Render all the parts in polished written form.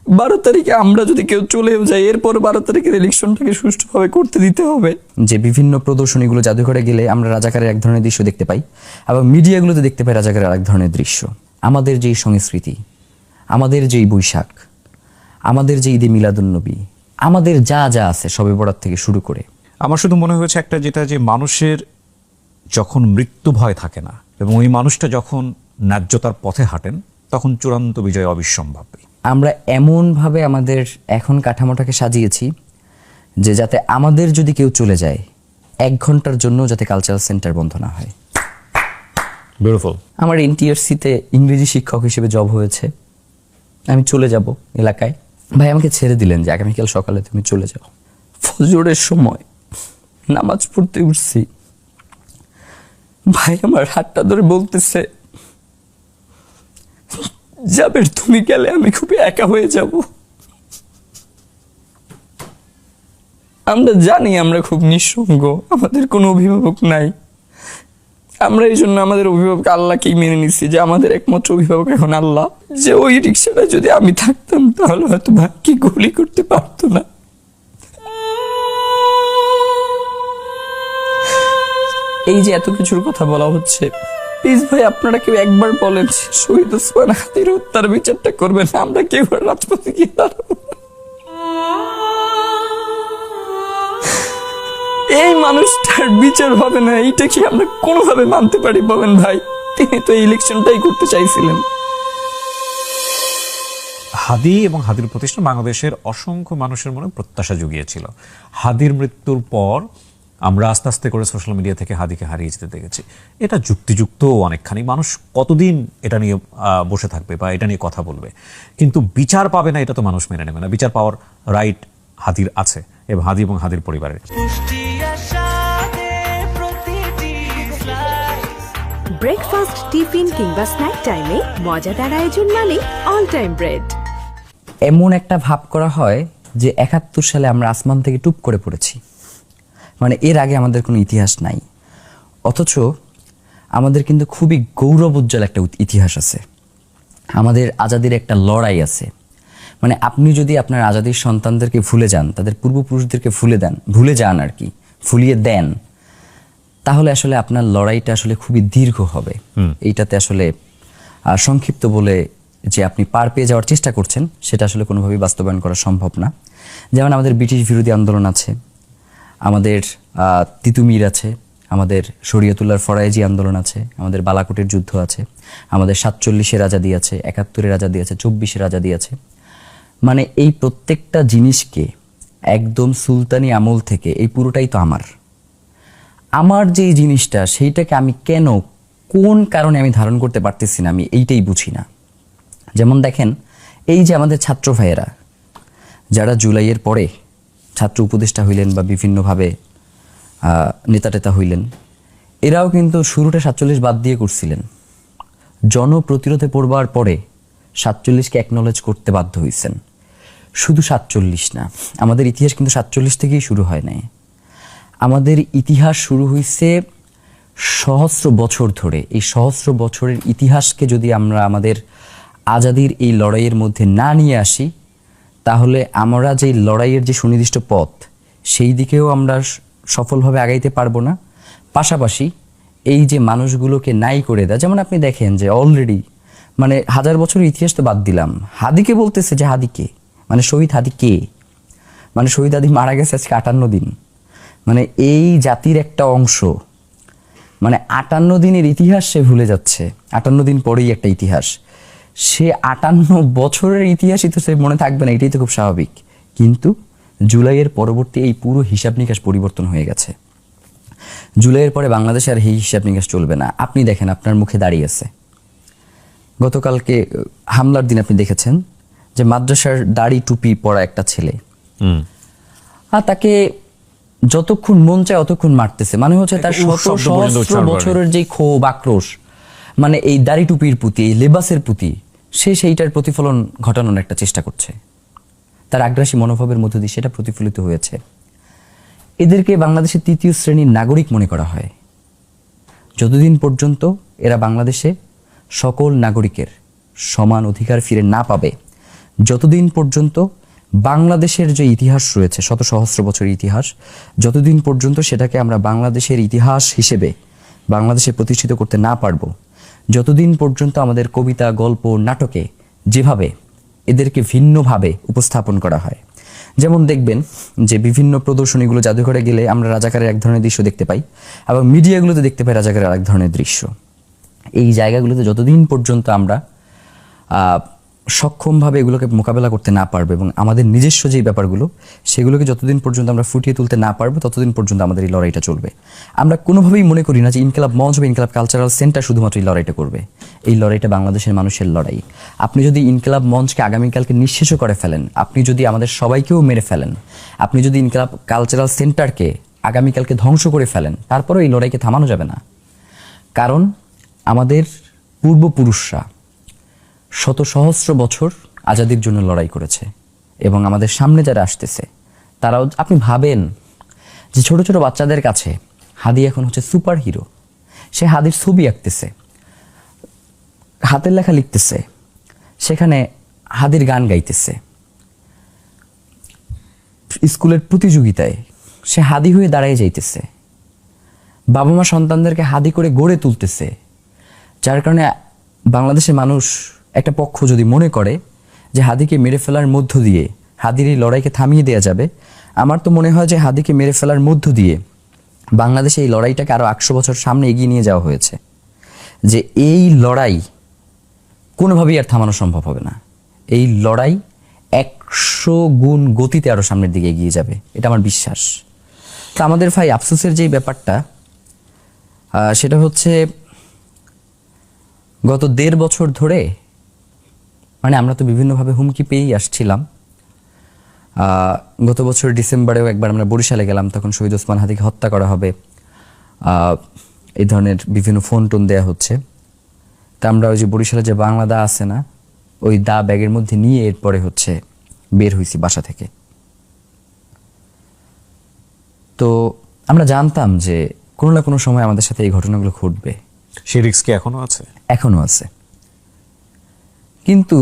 12 তারিখে আমরা যদি কেউ চলেও যাই, এরপর 12 তারিখের ইলেকশনটাকে সুষ্ঠুভাবে করতে দিতে হবে। যে বিভিন্ন প্রদর্শনীগুলো, জাদুঘরে গেলে আমরা রাজাকারের এক ধরনের দৃশ্য দেখতে পাই, আবার মিডিয়াগুলোতে দেখতে পাই রাজাকারের আরেক ধরনের দৃশ্য। আমাদের যেই সংস্কৃতি, আমাদের যেই বৈশাখ, আমাদের যে ঈদে মিলাদুন্নবী, আমাদের যা যা আছে শবে বরাত থেকে শুরু করে, আমার শুধু মনে হয়েছে একটা, যেটা যে মানুষের যখন মৃত্যু ভয় থাকে না এবং ওই মানুষটা যখন ন্যায্যতার পথে হাঁটেন, তখন চূড়ান্ত বিজয় অবিসম্ভাবী। আমরা এমনভাবে আমাদের এখন কাঠামোটাকে সাজিয়েছি যে যাতে আমাদের যদি কেউ চলে যায় 1 ঘন্টার জন্য যাতে কালচারাল সেন্টার বন্ধ না হয়। বিউটিফুল। আমার এনটিআরসিতে ইংরেজি শিক্ষক হিসেবে জব হয়েছে, আমি চলে যাব এলাকায়, ভাই আমাকে ছেড়ে দিলেন যে আগামীকাল সকালে তুমি চলে যাও। ফজরের সময় নামাজ পড়তে উঠছি, ভাই আমার হাতটা ধরে বলতেছে, জাবের তুমি গেলে আমি খুব একা হয়ে যাব। আমরা জানি আমরা খুব নিঃসঙ্গ, আমাদের কোনো অভিভাবক নাই। আমরা এই জন্য আমাদের অভিভাবক আল্লাহকেই মেনে নিচ্ছি যে আমাদের একমাত্র অভিভাবক এখন আল্লাহ। যে ওই রিক্সাটা যদি আমি থাকতাম তাহলে হয়তো ভাগ্যে গুলি করতে পারতো না। এই যে এত কিছুর কথা বলা হচ্ছে, প্লিজ ভাই আপনারা কেউ একবার বলেন শহীদ ওসমান হাদির হত্যার বিচারটা করবেন, আমরা কেউ আর রাজপথে গিয়ে দাঁড়াবো না। এই মানুষটার বিচার হবে না, এইটা কি আমরা কোনোভাবে মানতে পারি বলেন ভাই? তিনি তো এই ইলেকশনটাই করতে চাইছিলেন। হাদি এবং হাদির প্রতিষ্ঠান বাংলাদেশের অসংখ্য মানুষের মনে প্রত্যাশা জুগিয়েছিল। হাদির মৃত্যুর পর আমরা আস্তে আস্তে করে সোশ্যাল মিডিয়া থেকে হাদিকে হারিয়ে যেতে দেখেছি। এটা যুক্তিযুক্ত অনেকখানি। মানুষ কতদিন এটা নিয়ে বসে থাকবে বা এটা নিয়ে কথা বলবে, কিন্তু বিচার পাবে না এটা তো মানুষ মেনে নেবে না। বিচার পাওয়ার রাইট হাদির আছে এবং হাদি এবং হাদির পরিবারের। ব্রেকফাস্ট, টিফিন কিংবা স্ন্যাক টাইমে মজাদার আয়োজন মানে অল টাইম ব্রেড। এমন একটা ভাব করা হয় যে 71 সালে আমরা আসমান থেকে টুপ করে পড়েছি, মানে এর আগে আমাদের কোনো ইতিহাস নাই। অথচ আমাদের কিন্তু খুবই গৌরব উজ্জ্বল একটা ইতিহাস আছে, আমাদের আজাদির একটা লড়াই আছে। মানে আপনি যদি আপনার আজাদির সন্তানদেরকে ভুলে যান, তাদের পূর্বপুরুষদেরকে ভুলে যান আর কি, ভুলিয়ে দেন, তাহলে আসলে আপনার লড়াইটা আসলে খুবই দীর্ঘ হবে। এইটাতে আসলে সংক্ষিপ্ত বলে যে আপনি পার পেয়ে যাওয়ার চেষ্টা করছেন সেটা আসলে কোনোভাবেই বাস্তবায়ন করা সম্ভব না। যেমন আমাদের ব্রিটিশ বিরোধী আন্দোলন আছে, আমাদের তিতুমির আছে, আমাদের শরীয়তুল্লাহর ফরায়েজি আন্দোলন আছে, আমাদের বালাকোটের যুদ্ধ আছে, আমাদের 47-এর আজাদি আছে, 71-এর আজাদি আছে, 24-এর আজাদি আছে। মানে এই প্রত্যেকটা জিনিসকে একদম সুলতানি আমল থেকে এই পুরোটাই তো আমার যেই জিনিসটা সেইটাকে আমি কেন, কোন কারণে আমি ধারণ করতে পারতেছি না, আমি এইটাই বুঝি না। যেমন দেখেন, এই যে আমাদের ছাত্র ভাইয়েরা যারা জুলাইয়ের পরে ছাত্র উপদেষ্টা হইলেন বা বিভিন্নভাবে নেতা হইলেন, এরাও কিন্তু শুরুটা 47 বাদ দিয়ে করছিলেন। জনপ্রতিরোধে পড়বার পরে 47কে অ্যাকনলেজ করতে বাধ্য হয়েছেন। শুধু 47 না, আমাদের ইতিহাস কিন্তু 47 থেকেই শুরু হয় নাই। আমাদের ইতিহাস শুরু হয়েছে সহস্র বছর ধরে। এই সহস্র বছরের ইতিহাসকে যদি আমরা আমাদের আজাদির এই লড়াইয়ের মধ্যে না নিয়ে আসি, তাহলে আমরা যে লড়াইয়ের যে সুনির্দিষ্ট পথ সেই দিকেও আমরা সফলভাবে আগাইতে পারবো না। পাশাপাশি এই যে মানুষগুলোকে নাই করে দেয়, যেমন আপনি দেখেন যে অলরেডি মানে 1000 বছরের ইতিহাস তো বাদ দিলাম, হাদিকে বলতেছে যে হাদিকে, মানে শহীদ হাদি কে? মানে শহীদ হাদি মারা গেছে আজকে 58 দিন। মানে এই জাতির একটা অংশ মানে 58 দিনের ইতিহাস সে ভুলে যাচ্ছে। 58 দিন পরেই একটা ইতিহাস, সে 58 বছরের ইতিহাসই তো সে মনে থাকবে না, এটাই তো খুব স্বাভাবিক। কিন্তু জুলাইয়ের পরবর্তী এই পুরো হিসাব নিকাশ পরিবর্তন হয়ে গেছে। জুলাইয়ের পরে বাংলাদেশে আর এই হিসাব নিকাশ চলবে না। আপনি দেখেন আপনার মুখে দাঁড়িয়ে আছে, গতকালকে হামলার দিন আপনি দেখেছেন যে মাদ্রাসার দাড়ি টুপি পরা একটা ছেলে, আর তাকে যতক্ষণ মন চায় অতক্ষণ মারতেছে। মানে হচ্ছে তার সহস্র বছরের যে ক্ষোভ আক্রোশ, মানে এই দাড়ি টুপির প্রতি, এই লেবাসের প্রতি, সে সেইটার প্রতিফলন ঘটানোর একটা চেষ্টা করছে। তার আগ্রাসী মনোভাবের মধ্য দিয়ে সেটা প্রতিফলিত হয়েছে। এদেরকে বাংলাদেশের 3য় শ্রেণীর নাগরিক মনে করা হয়। যতদিন পর্যন্ত এরা বাংলাদেশে সকল নাগরিকের সমান অধিকার ফিরে না পাবে, যতদিন পর্যন্ত বাংলাদেশের যে ইতিহাস রয়েছে, শত সহস্র বছরের ইতিহাস, যতদিন পর্যন্ত সেটাকে আমরা বাংলাদেশের ইতিহাস হিসেবে বাংলাদেশে প্রতিষ্ঠিত করতে না পারবো, যতদিন পর্যন্ত আমাদের কবিতা, গল্প, নাটকে যেভাবে এদেরকে ভিন্নভাবে উপস্থাপন করা হয়, যেমন দেখবেন যে বিভিন্ন প্রদর্শনীগুলো, জাদুঘরে গেলে আমরা রাজাকারের এক ধরনের দৃশ্য দেখতে পাই এবং মিডিয়াগুলোতে দেখতে পাই রাজাকারের আরেক ধরনের দৃশ্য। এই জায়গাগুলোতে যতদিন পর্যন্ত আমরা সক্ষমভাবে এগুলোকে মোকাবেলা করতে না পারবো এবং আমাদের নিজস্ব যেই ব্যাপারগুলো সেগুলোকে যতদিন পর্যন্ত আমরা ফুটিয়ে তুলতে না পারবো, ততদিন পর্যন্ত আমাদের এই লড়াইটা চলবে। আমরা কোনোভাবেই মনে করি না যে ইনকিলাব মঞ্চ বা ইনকিলাব কালচারাল সেন্টার শুধুমাত্র এই লড়াইটা করবে। এই লড়াইটা বাংলাদেশের মানুষের লড়াই। আপনি যদি ইনকিলাব মঞ্চকে আগামীকালকে নিঃশেষ করে ফেলেন, আপনি যদি আমাদের সবাইকেও মেরে ফেলেন, আপনি যদি ইনকিলাব কালচারাল সেন্টারকে আগামীকালকে ধ্বংস করে ফেলেন, তারপরেও এই লড়াইকে থামানো যাবে না। কারণ আমাদের পূর্বপুরুষরা শত সহস্র বছর আজাদির জন্য লড়াই করেছে এবং আমাদের সামনে যারা আসতেছে তারাও, আপনি ভাবেন যে ছোট ছোট বাচ্চাদের কাছে হাদি এখন হচ্ছে সুপার হিরো। সে হাদির ছবি আঁকতেছে, হাতের লেখা লিখতেছে, সেখানে হাদির গান গাইতেছে, স্কুলের প্রতিযোগিতায় সে হাদি হয়ে দাঁড়িয়ে যাইতেছে, বাবা মা সন্তানদেরকে হাদি করে গড়ে তুলতেছে। যার কারণে বাংলাদেশের মানুষ একটা পক্ষ যদি মনে করে যে হাদিকে মেরে ফেলার মধ্য দিয়ে হাদির এই লড়াইকে থামিয়ে দেওয়া যাবে, আমার তো মনে হয় যে হাদিকে মেরে ফেলার মধ্য দিয়ে বাংলাদেশে এই লড়াইটাকে আরও 100 বছর সামনে এগিয়ে নিয়ে যাওয়া হয়েছে। যে এই লড়াই কোনোভাবেই আর থামানো সম্ভব হবে না। এই লড়াই 100 গুণ গতিতে আরও সামনের দিকে এগিয়ে যাবে, এটা আমার বিশ্বাস। তা আমাদের ভাই আফসোসের যেই ব্যাপারটা, সেটা হচ্ছে গত 1.5 বছর ধরে, মানে আমরা তো বিভিন্নভাবে হুমকি পেয়েই আসছিলাম। গত বছর ডিসেম্বরেও একবার আমরা বরিশালে গেলাম, তখন শহীদ ওসমান হাদিকে হত্যা করা হবে, এই ধরনের বিভিন্ন ফোন টোন দেওয়া হচ্ছে। তা আমরা ওই যে বরিশালে যে বাংলা দা আছে না, ওই দা ব্যাগের মধ্যে নিয়ে এরপরে হচ্ছে বের হয়েছি বাসা থেকে। তো আমরা জানতাম যে কোনো না কোনো সময় আমাদের সাথে এই ঘটনাগুলো ঘটবে। সেই রিস্ক কি এখনো আছে? এখনো আছে, কিন্তু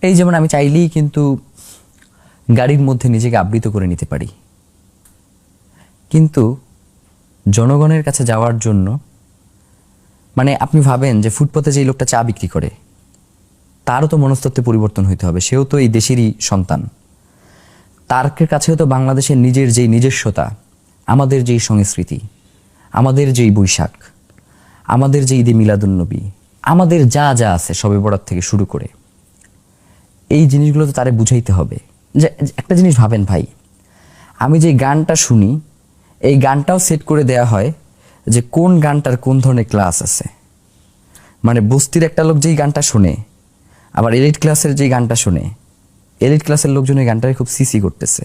এই যেমন আমি চাইলেই কিন্তু গাড়ির মধ্যে নিজেকে আবৃত করে নিতে পারি, কিন্তু জনগণের কাছে যাওয়ার জন্য, মানে আপনি ভাবেন যে ফুটপাতে যে লোকটা চা বিক্রি করে তারও তো মনস্তত্ত্বে পরিবর্তন হইতে হবে, সেও তো এই দেশেরই সন্তান। তার কাছেও তো বাংলাদেশের নিজের যেই নিজস্বতা, আমাদের যেই সংস্কৃতি, আমাদের যেই বৈশাখ, আমাদের যে ঈদে মিলাদুন্নবী, আমাদের যা যা আছে শবে বরাত থেকে শুরু করে, এই জিনিসগুলো তো তারে বুঝাইতে হবে। যে একটা জিনিস ভাবেন ভাই, আমি যে গানটা শুনি, এই গানটাও সেট করে দেয়া হয় যে কোন গানটার কোন ধরনের ক্লাস আছে। মানে বস্তির একটা লোক যেই গানটা শোনে, আবার এলিট ক্লাসের যেই গানটা শোনে, এলিট ক্লাসের লোকজন এই গানটাকে খুব সিসি করতেছে,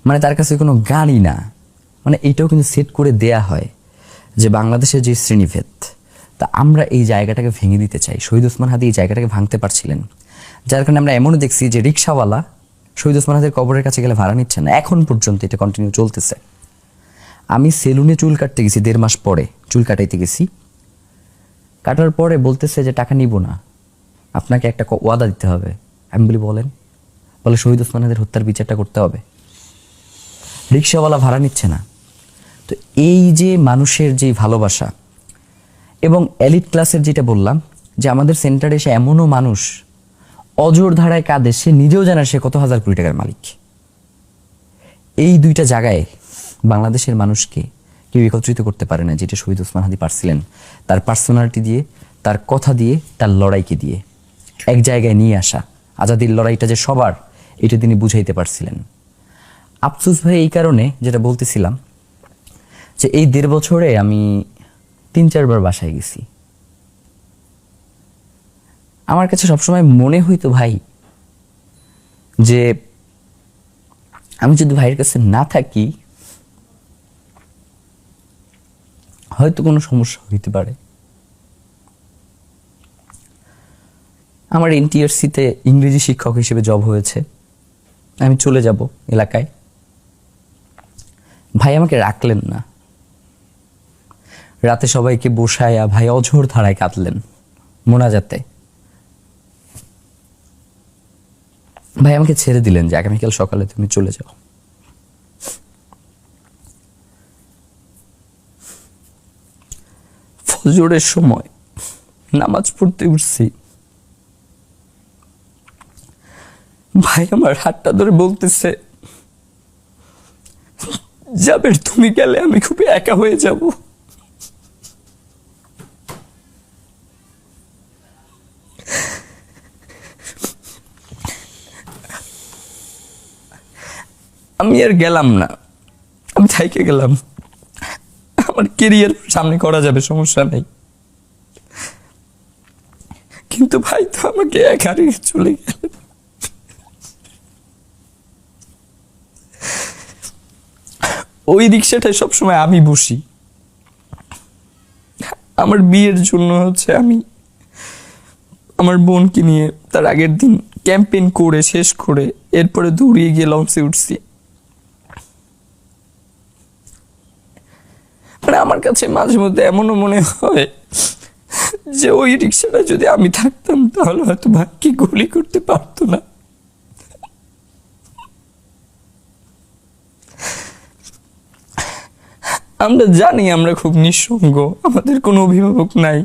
মানে তার কাছে কোনো গানই না। মানে এইটাও কিন্তু সেট করে দেয়া হয় যে বাংলাদেশের যে শ্রেণীভেদ, তা আমরা এই জায়গাটাকে ভেঙে দিতে চাই। শহীদ ওসমান হাদি এই জায়গাটাকে ভাঙতে পারছিলেন, যার কারণে আমরা এমনও দেখছি যে রিক্সাওয়ালা শহীদ ওসমান হাদির কবরের কাছে গেলে ভাড়া নিচ্ছে না, এখন পর্যন্ত এটা কন্টিনিউ চলতেছে। আমি সেলুনে চুল কাটতে গেছি 1.5 মাস পরে, চুল কাটাইতে গেছি, কাটার পরে বলতেছে যে টাকা নিব না, আপনাকে একটা ওয়াদা দিতে হবে। আমি বলি বলেন, বলে শহীদ ওসমান হাদির হত্যার বিচারটা করতে হবে। রিক্সাওয়ালা ভাড়া নিচ্ছে না। তো এই যে মানুষের যে ভালোবাসা, এবং এলিট ক্লাসের যেটা বললাম যে আমাদের সেন্টারে এসে এমনও মানুষ অজর ধারায় কাঁদে, সে নিজেও জানে সে কত হাজার কোটি টাকার মালিক। এই দুইটা জায়গায় বাংলাদেশের মানুষকে কেউ একত্রিত করতে পারে না, যেটা শহীদ ওসমান হাদি পারছিলেন, তার পার্সোনালিটি দিয়ে, তার কথা দিয়ে, তার লড়াইকে দিয়ে এক জায়গায় নিয়ে আসা। আজাদির লড়াইটা যে সবার, এটা তিনি বুঝাইতে পারছিলেন। আফসোস ভাই এই কারণে, যেটা বলতেছিলাম, যে এই 1.5 বছরে আমি 3-4 বার বাসায় গেছি। আমার কাছে সবসময় মনে হইতো ভাই যে আমি যদি ভাইয়ের কাছে না থাকি হয়তো কোনো সমস্যা হইতে পারে। আমার এনটিআরসিতে ইংরেজি শিক্ষক হিসেবে জব হয়েছে, আমি চলে যাব এলাকায়, ভাই আমাকে রাখলেন না। রাতে সবাইকে বসায়া ভাই অঝোর ধারায় কাঁদলেন মোনাজাতে। ভাই আমাকে ছেড়ে দিলেন যে আগামীকাল সকালে তুমি চলে যাও। ফজরের সময় নামাজ পড়তে উঠছি, ভাই আমার হাতটা ধরে বলতেছে, জাবের তুমি গেলে আমি খুব একা হয়ে যাব। আমি আর গেলাম না, আমি থাইকে গেলাম, আমার কেরিয়ার সামনে করা যাবে, সমস্যা নেই। কিন্তু ভাই তো আমাকে এক হারিয়ে চলে গেল। ওই রিক্সাটায় সবসময় আমি বসি। আমার বিয়ের জন্য আমি আমার বোনকে নিয়ে তার আগের দিন ক্যাম্পেইন করে শেষ করে এরপরে দৌড়িয়ে গিয়ে লঞ্চে উঠছি। মানে আমার কাছে মাঝে মধ্যে এমনও মনে হয় যে ওই রিক্সাটা যদি আমি থাকতাম তাহলে হয়তো ভাগ্যে গুলি করতে পারতো না। আমরা জানি আমরা খুব নিঃসঙ্গ, আমাদের কোনো অভিভাবক নাই।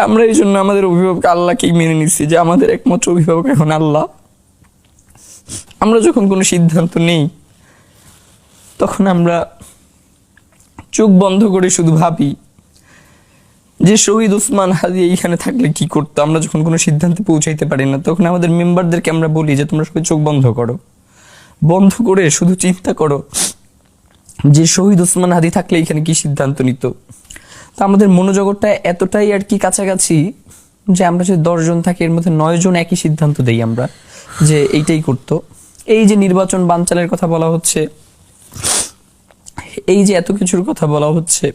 আমরা এই জন্য আমাদের অভিভাবক আল্লাহকেই মেনে নিচ্ছি যে আমাদের একমাত্র অভিভাবক এখন আল্লাহ। আমরা যখন কোনো সিদ্ধান্ত নেই তখন আমরা চোখ বন্ধ করে শুধু ভাবি যে শহীদ ওসমান হাদি এইখানে থাকলে কি করতো। আমরা যখন কোনো সিদ্ধান্তে পৌঁছাইতে পারি না তখন আমাদের মেম্বারদেরকে আমরা বলি যে তোমরা সবাই চোখ বন্ধ করো, বন্ধ করে শুধু চিন্তা করো যে শহীদ ওসমান হাদি থাকলে এখানে কি সিদ্ধান্ত নিত। তো আমাদের মনোজগৎটা এতটাই আর কি কাছাকাছি যে আমরা যদি 10 জন থাকি এর মধ্যে 9 জন একই সিদ্ধান্ত দেই আমরা যে এইটাই করতো। এই যে নির্বাচন বানচালের কথা বলা হচ্ছে, এই যে এত কিছুর কথা বলা হচ্ছে,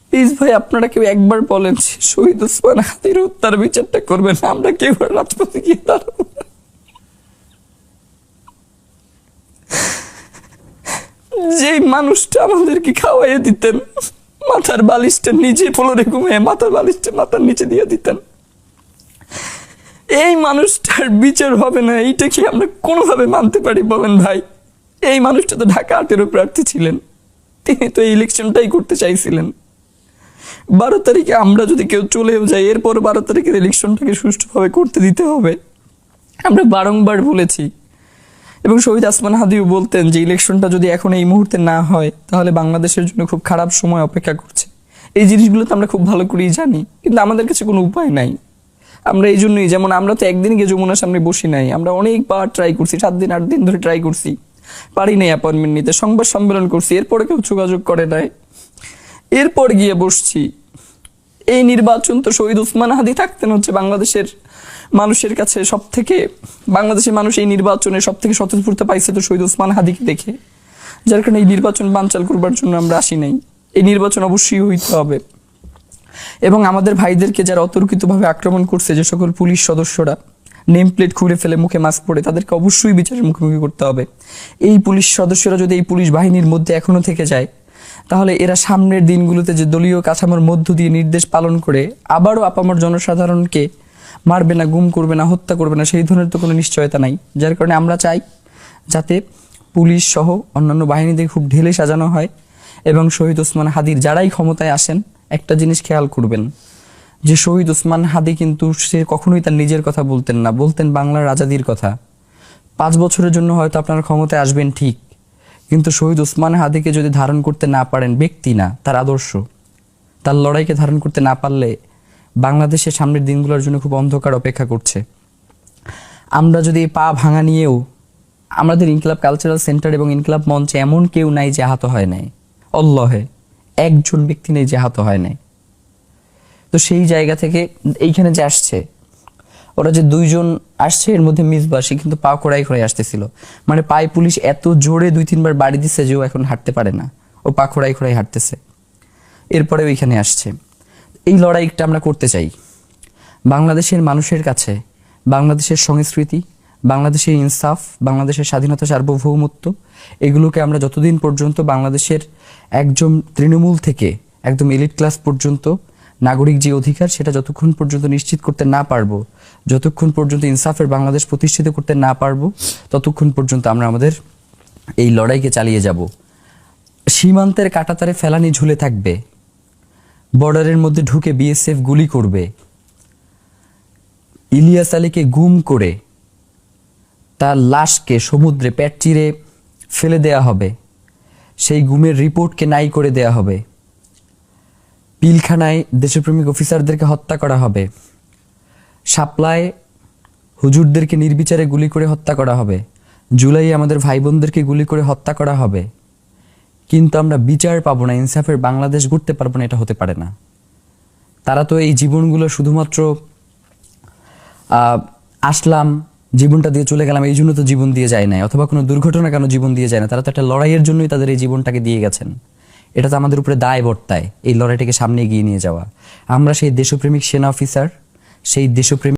প্লিজ ভাই আপনারা কেউ একবার বলেন শহীদ ওসমান হাদির হত্যার বিচারটা করবেন, আমরা কেউ রাজপথে গিয়ে দাঁড়াবো না। যে মানুষটা আমাদেরকে খাওয়াইয়ে দিতেন, মাথার বালিশটা নিচে ফ্লোরে ঘুমিয়ে মাথার বালিশটা মাথার নিচে দিয়ে দিতেন, এই মানুষটার বিচার হবে না, এইটা কি আমরা কোনোভাবে মানতে পারি বলেন ভাই? এই মানুষটা তো ঢাকা 8-এর প্রার্থী ছিলেন, তিনি তো এই ইলেকশনটাই করতে চাইছিলেন। 12 তারিখে আমরা যদি কেউ চলেও যাই এরপর 12 তারিখের ইলেকশনটাকে সুষ্ঠুভাবে করতে দিতে হবে। আমরা বারংবার বলেছি এবং শহীদ ওসমান হাদিও বলতেন যে ইলেকশনটা যদি এখন এই মুহূর্তে না হয় তাহলে বাংলাদেশের জন্য খুব খারাপ সময় অপেক্ষা করছে। এই জিনিসগুলো তো আমরা খুব ভালো করেই জানি, কিন্তু আমাদের কাছে কোনো উপায় নাই। আমরা এই জন্যই, যেমন আমরা তো একদিন গিয়ে যমুনার সামনে বসি নাই, আমরা অনেকবার ট্রাই করছি, 7 দিন 8 দিন ধরে ট্রাই করছি, পারি নাই অ্যাপয়েন্টমেন্ট নিতে, সংবাদ সম্মেলন করছি, এরপরে কেউ যোগাযোগ করে নাই, এরপর গিয়ে বসছি। এই নির্বাচন তো শহীদ ওসমান হাদি থাকতেন বাংলাদেশের মানুষের কাছে সব থেকে, বাংলাদেশের মানুষ এই নির্বাচনে সব থেকে স্বতঃস্ফূর্ত পাইছে তো শহীদ ওসমান হাদিকে দেখে, যার কারণে এই নির্বাচন বানচাল করবার জন্য আমরা আসি নাই। এই নির্বাচন অবশ্যই হইতে হবে এবং আমাদের ভাইদেরকে যারা অতর্কিতভাবে আক্রমণ করছে, যে সকল পুলিশ সদস্যরা নেম প্লেট খুলে ফেলে মুখে মাস্ক পরে, তাদেরকে অবশ্যই বিচারের মুখোমুখি করতে হবে। এই পুলিশ সদস্যরা যদি এই পুলিশ বাহিনীর মধ্যে এখনো থেকে যায় তাহলে এরা সামনের দিনগুলোতে যে দলীয় কাঠামোর মধ্য দিয়ে নির্দেশ পালন করে আবারও আপামর জনসাধারণকে মারবে না, গুম করবে না, হত্যা করবে না, সেই ধরনের তো কোনো নিশ্চয়তা নাই। যার কারণে আমরা চাই যাতে পুলিশ সহ অন্যান্য বাহিনীদের খুব ঢেলে সাজানো হয় এবং শহীদ ওসমান হাদির যারাই ক্ষমতায় আসেন একটা জিনিস খেয়াল করবেন যে শহীদ ওসমান হাদি কিন্তু সে কখনোই তার নিজের কথা বলতেন না, বলতেন বাংলার আজাদির কথা। 5 বছরের জন্য হয়তো আপনারা ক্ষমতায় আসবেন ঠিক, কিন্তু শহীদ ওসমান হাদিকে যদি ধারণ করতে না পারেন, ব্যক্তি না তার আদর্শ, তার লড়াইকে ধারণ করতে না পারলে বাংলাদেশের সামনের দিনগুলোর জন্য খুব অন্ধকার অপেক্ষা করছে। আমরা যদি পা ভাঙা নিয়েও, আমাদের ইনকিলাব কালচারাল সেন্টার এবং ইনকিলাব মঞ্চে এমন কেউ নাই যে আহত হয় নাই, আল্লাহে একজন ব্যক্তি নেই যে আহত হয় নাই। তো সেই জায়গা থেকে এইখানে যে আসছে, ওরা যে 2 জন আসছে এর মধ্যে মিসবাসী কিন্তু পা খোড়াই খোড়াই আসতেছিল, মানে পায়ে পুলিশ এত জোরে 2-3 বার বাড়ি দিচ্ছে যে ও এখন হাঁটতে পারে না, ও পা খোড়াই খোড়াই হাঁটতেছে, এরপরে ওইখানে আসছে। এই লড়াইটা আমরা করতে চাই বাংলাদেশের মানুষের কাছে, বাংলাদেশের সংস্কৃতি, বাংলাদেশের ইনসাফ, বাংলাদেশের স্বাধীনতা, সার্বভৌমত্ব, এগুলোকে আমরা যতদিন পর্যন্ত বাংলাদেশের একদম তৃণমূল থেকে একদম এলিট ক্লাস পর্যন্ত নাগরিক যে অধিকার সেটা যতক্ষণ পর্যন্ত নিশ্চিত করতে না পারবো, যতক্ষণ পর্যন্ত ইনসাফের বাংলাদেশ প্রতিষ্ঠিত করতে না পারবো, ততক্ষণ পর্যন্ত আমরা আমাদের এই লড়াইকে চালিয়ে যাব। সীমান্তের কাঁটাতারে ফেলানি ঝুলে থাকবে, বর্ডারের মধ্যে ঢুকে বিএসএফ গুলি করবে, ইলিয়াস আলীকে গুম করে তার লাশকে সমুদ্রে পেট চিরে ফেলে দেয়া হবে, সেই গুমের রিপোর্টকে নাই করে দেয়া হবে, পিলখানায় দেশপ্রেমিক অফিসারদেরকে হত্যা করা হবে, শাপলায় হুজুরদেরকে নির্বিচারে গুলি করে হত্যা করা হবে, জুলাই আমাদের ভাই বোনদেরকে গুলি করে হত্যা করা হবে, কিন্তু আমরা বিচার পাবো না, ইনসাফের বাংলাদেশ গড়তে পারবো না, এটা হতে পারে না। তারা তো এই জীবনগুলো শুধুমাত্র আসলাম, জীবনটা দিয়ে চলে গেলাম এই জন্য তো জীবন দিয়ে যায় নাই, অথবা কোনো দুর্ঘটনা কেন জীবন দিয়ে যায় না, তারা তো একটা লড়াইয়ের জন্যই তাদের এই জীবনটাকে দিয়ে গেছেন। এটা তো আমাদের উপরে দায় বর্তায় এই লড়াইটাকে সামনে এগিয়ে নিয়ে যাওয়া। আমরা সেই দেশপ্রেমিক সেনা অফিসার, সেই দেশপ্রেমিক